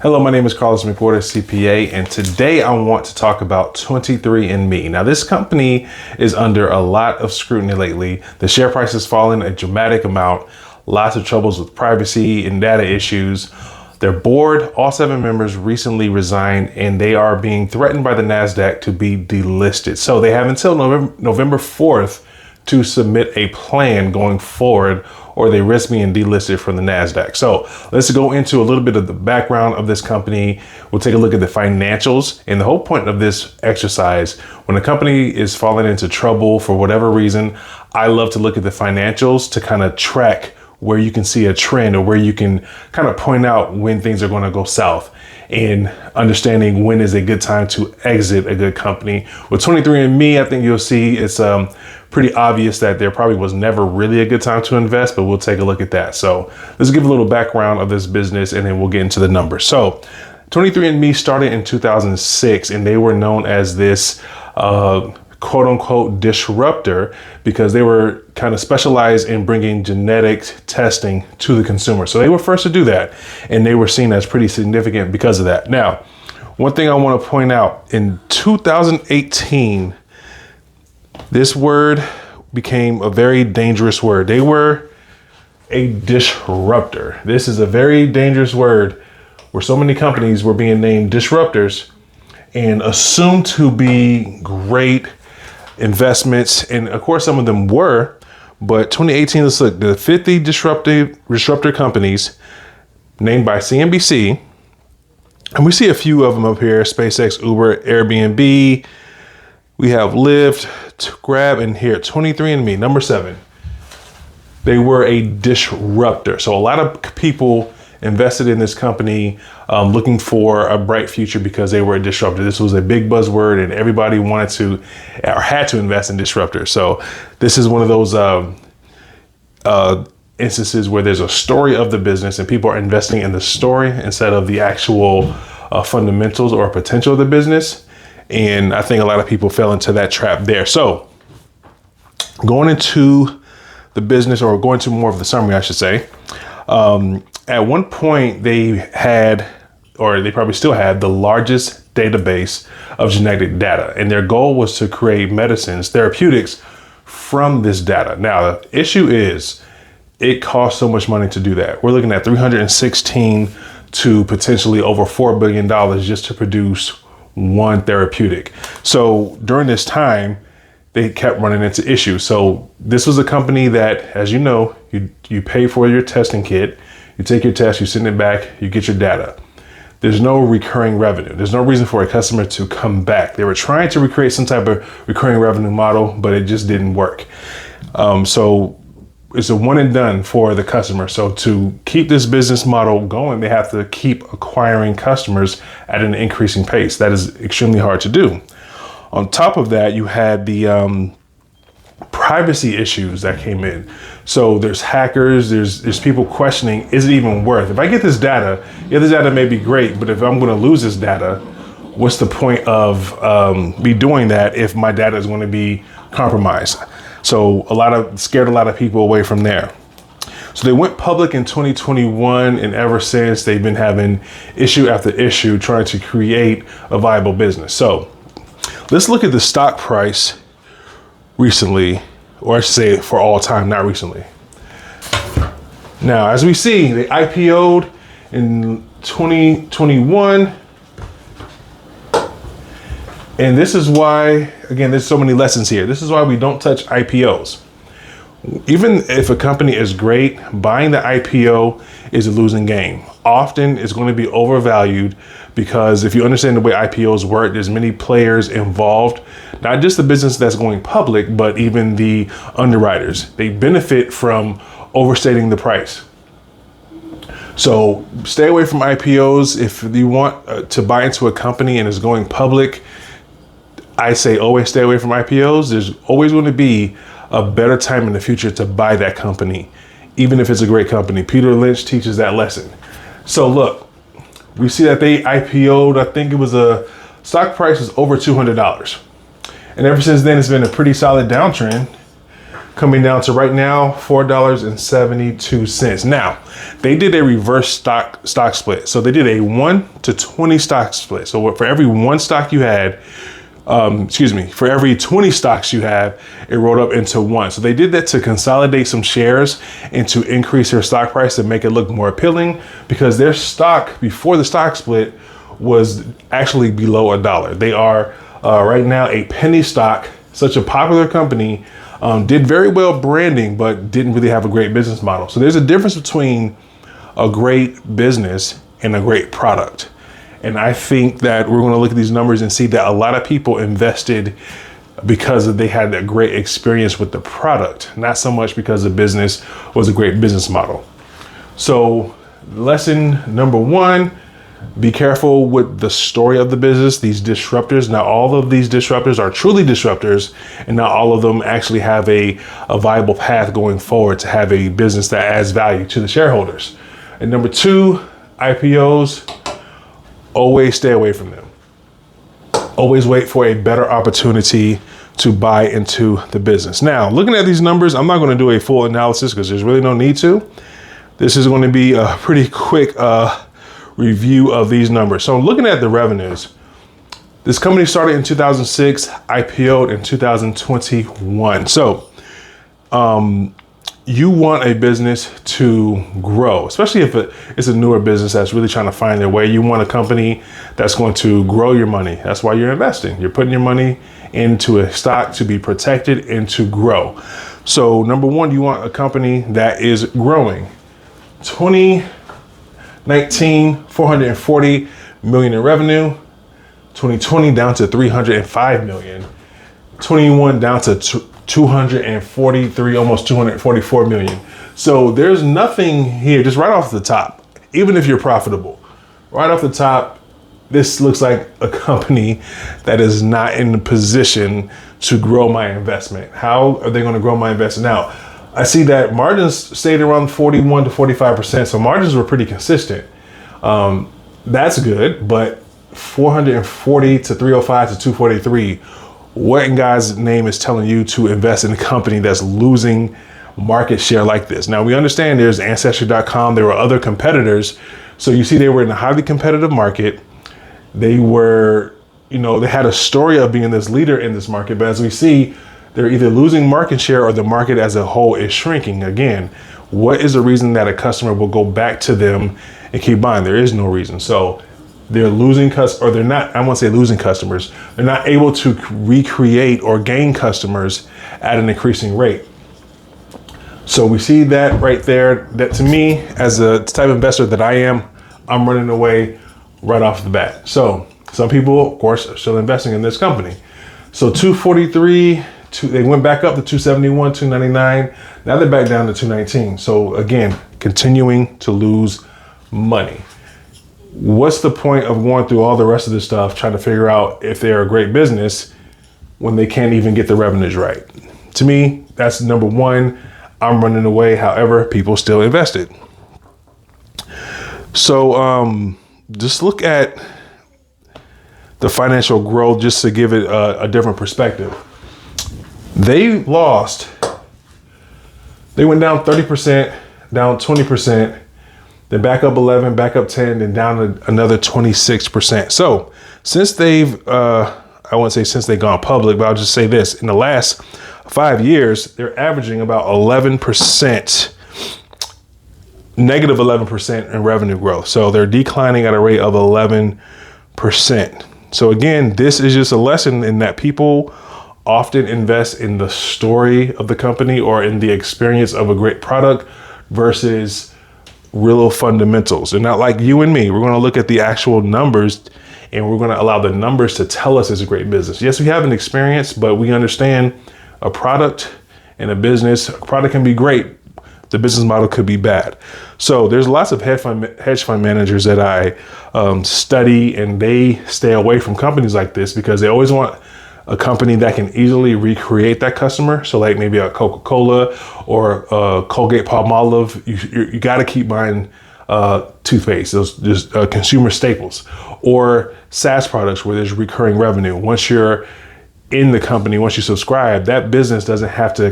Hello, my name is Carlos McWhorter, CPA, and today I want to talk about 23andMe. Now, this company is under a lot of scrutiny lately. The share price has fallen a dramatic amount, lots of troubles with privacy and data issues. Their board, all 7 members, recently resigned, and they are being threatened by the Nasdaq to be delisted. So they have until November 4th to submit a plan going forward, or they risk being delisted from the Nasdaq. So let's go into a little bit of the background of this company. We'll take a look at the financials. And the whole point of this exercise, when a company is falling into trouble for whatever reason, I love to look at the financials to kind of track where you can see a trend or where you can kind of point out when things are going to go south, and understanding when is a good time to exit a good company. With 23andMe, I think you'll see it's pretty obvious that there probably was never really a good time to invest, but we'll take a look at that. So let's give a little background of this business and then we'll get into the numbers. So 23andMe started in 2006, and they were known as this quote unquote disruptor because they were kind of specialized in bringing genetic testing to the consumer. So they were first to do that, and they were seen as pretty significant because of that. Now, one thing I want to point out, in 2018, this word became a very dangerous word. They were a disruptor. This is a very dangerous word where so many companies were being named disruptors and assumed to be great investments. And of course, some of them were, but 2018, let's look, the 50 disruptor companies named by CNBC. And we see a few of them up here: SpaceX, Uber, Airbnb. We have Lyft, Grab, and here 23andMe, number 7. They were a disruptor. So a lot of people invested in this company looking for a bright future because they were a disruptor. This was a big buzzword, and everybody wanted to or had to invest in disruptors. So this is one of those instances where there's a story of the business and people are investing in the story instead of the actual fundamentals or potential of the business. And I think a lot of people fell into that trap there. So going into the business, or going to more of the summary, I should say, at one point they had, or they probably still had, the largest database of genetic data. And their goal was to create medicines, therapeutics from this data. Now, the issue is it costs so much money to do that. We're looking at 316 to potentially over $4 billion just to produce one therapeutic. So during this time, they kept running into issues. So this was a company that, as you know, you pay for your testing kit, you take your test, you send it back, you get your data. There's no recurring revenue. There's no reason for a customer to come back. They were trying to recreate some type of recurring revenue model, but it just didn't work. So it's a one and done for the customer. So to keep this business model going, they have to keep acquiring customers at an increasing pace. That is extremely hard to do. On top of that, you had the privacy issues that came in. So there's hackers, there's people questioning, is it even worth? If I get this data, yeah, this data may be great, but if I'm going to lose this data, what's the point of me doing that if my data is going to be compromised? So scared a lot of people away from there. So they went public in 2021, and ever since they've been having issue after issue trying to create a viable business. So let's look at the stock price recently, or I should say for all time, not recently. Now, as we see, they IPO'd in 2021. And this is why, again, there's so many lessons here. This is why we don't touch IPOs. Even if a company is great, buying the IPO is a losing game. Often it's going to be overvalued because if you understand the way IPOs work, there's many players involved, not just the business that's going public, but even the underwriters. They benefit from overstating the price. So stay away from IPOs. If you want to buy into a company and it's going public, I say always stay away from IPOs. There's always going to be a better time in the future to buy that company, even if it's a great company. Peter Lynch teaches that lesson. So look, we see that they IPO'd, I think it was a stock price was over $200. And ever since then, it's been a pretty solid downtrend. coming down to right now $4.72. Now, they did a reverse stock split. So they did a 1 to 20 stock split. So for every one stock you had, for every 20 stocks you have, it rolled up into one. So they did that to consolidate some shares and to increase their stock price and make it look more appealing, because their stock before the stock split was actually below $1. They are right now a penny stock. Such a popular company, did very well branding, but didn't really have a great business model. So there's a difference between a great business and a great product. And I think that we're going to look at these numbers and see that a lot of people invested because they had a great experience with the product, not so much because the business was a great business model. So lesson number one, be careful with the story of the business, these disruptors. Not all of these disruptors are truly disruptors, and not all of them actually have a viable path going forward to have a business that adds value to the shareholders. And number two, IPOs, always stay away from them. Always wait for a better opportunity to buy into the business. Now, looking at these numbers, I'm not going to do a full analysis because there's really no need to. This is going to be a pretty quick review of these numbers. So I'm looking at the revenues. This company started in 2006, IPO'd in 2021. So you want a business to grow, especially if it's a newer business that's really trying to find their way. You want a company that's going to grow your money. That's why you're investing. You're putting your money into a stock to be protected and to grow. So number one, you want a company that is growing. 2019, 440 million in revenue. 2020 down to 305 million. 21 down to 243, almost 244 million. So there's nothing here, just right off the top, even if you're profitable, right off the top, this looks like a company that is not in the position to grow my investment. How are they going to grow my investment? Now, I see that margins stayed around 41 to 45%. So margins were pretty consistent. That's good, but 440 to 305 to 243, what in God's name is telling you to invest in a company that's losing market share like this? Now, we understand there's Ancestry.com. There were other competitors. So you see, they were in a highly competitive market. They were, they had a story of being this leader in this market. But as we see, they're either losing market share or the market as a whole is shrinking. Again, what is the reason that a customer will go back to them and keep buying? There is no reason. So they're losing they're not, I won't say losing customers. They're not able to recreate or gain customers at an increasing rate. So we see that right there, that to me, as a type of investor that I am, I'm running away right off the bat. So some people, of course, are still investing in this company. So 243, they went back up to 271, 299. Now they're back down to 219. So again, continuing to lose money. What's the point of going through all the rest of this stuff, trying to figure out if they're a great business when they can't even get the revenues right? To me, that's number one. I'm running away. However, people still invested. So just look at the financial growth just to give it a different perspective. They went down 30%, down 20%, then back up 11, back up 10, then down another 26%. So since they've, I won't say since they've gone public, but I'll just say this, in the last 5 years, they're averaging about 11%, negative 11% in revenue growth. So they're declining at a rate of 11%. So again, this is just a lesson in that people often invest in the story of the company or in the experience of a great product versus real fundamentals. They're not like you and me. We're going to look at the actual numbers and we're going to allow the numbers to tell us it's a great business. Yes, we have an experience, but we understand a product and a business. A product can be great. The business model could be bad. So there's lots of hedge fund managers that I study, and they stay away from companies like this because they always want a company that can easily recreate that customer. So like maybe a Coca-Cola or a Colgate-Palmolive, you got to keep buying toothpaste, those just consumer staples, or SaaS products where there's recurring revenue. Once you're in the company, once you subscribe, that business doesn't have to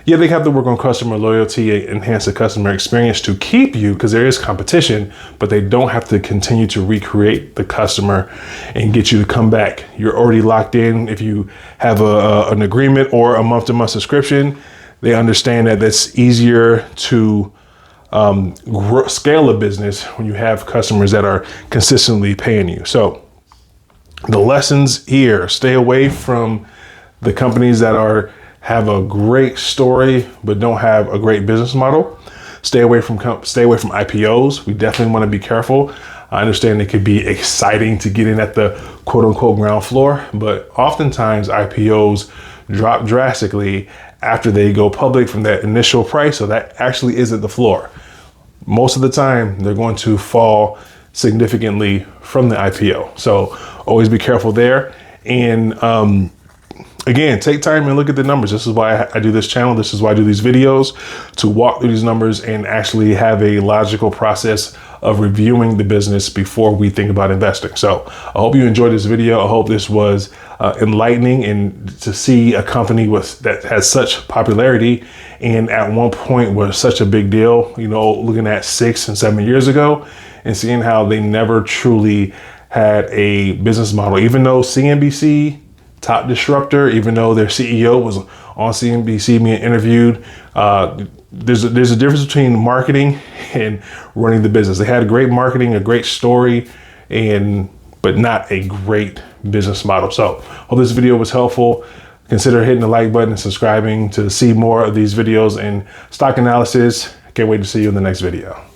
they have to work on customer loyalty, enhance the customer experience to keep you, because there is competition, but they don't have to continue to recreate the customer and get you to come back. You're already locked in. If you have an agreement or a month-to-month subscription, they understand that that's easier to scale a business when you have customers that are consistently paying you. So the lessons here: stay away from the companies that have a great story but don't have a great business model. Stay away from IPOs. We definitely want to be careful. I understand it could be exciting to get in at the quote unquote ground floor, but oftentimes IPOs drop drastically after they go public from that initial price. So that actually isn't the floor. Most of the time, they're going to fall significantly from the IPO. So always be careful there. And again, take time and look at the numbers. This is why I do this channel. This is why I do these videos, to walk through these numbers and actually have a logical process of reviewing the business before we think about investing. So I hope you enjoyed this video. I hope this was enlightening, and to see a company that has such popularity and at one point was such a big deal, looking at 6 and 7 years ago, and seeing how they never truly had a business model. Even though CNBC, top disruptor, even though their CEO was on CNBC being interviewed, there's a difference between marketing and running the business. They had great marketing, a great story, but not a great business model. So hope this video was helpful. Consider hitting the like button and subscribing to see more of these videos and stock analysis. Can't wait to see you in the next video.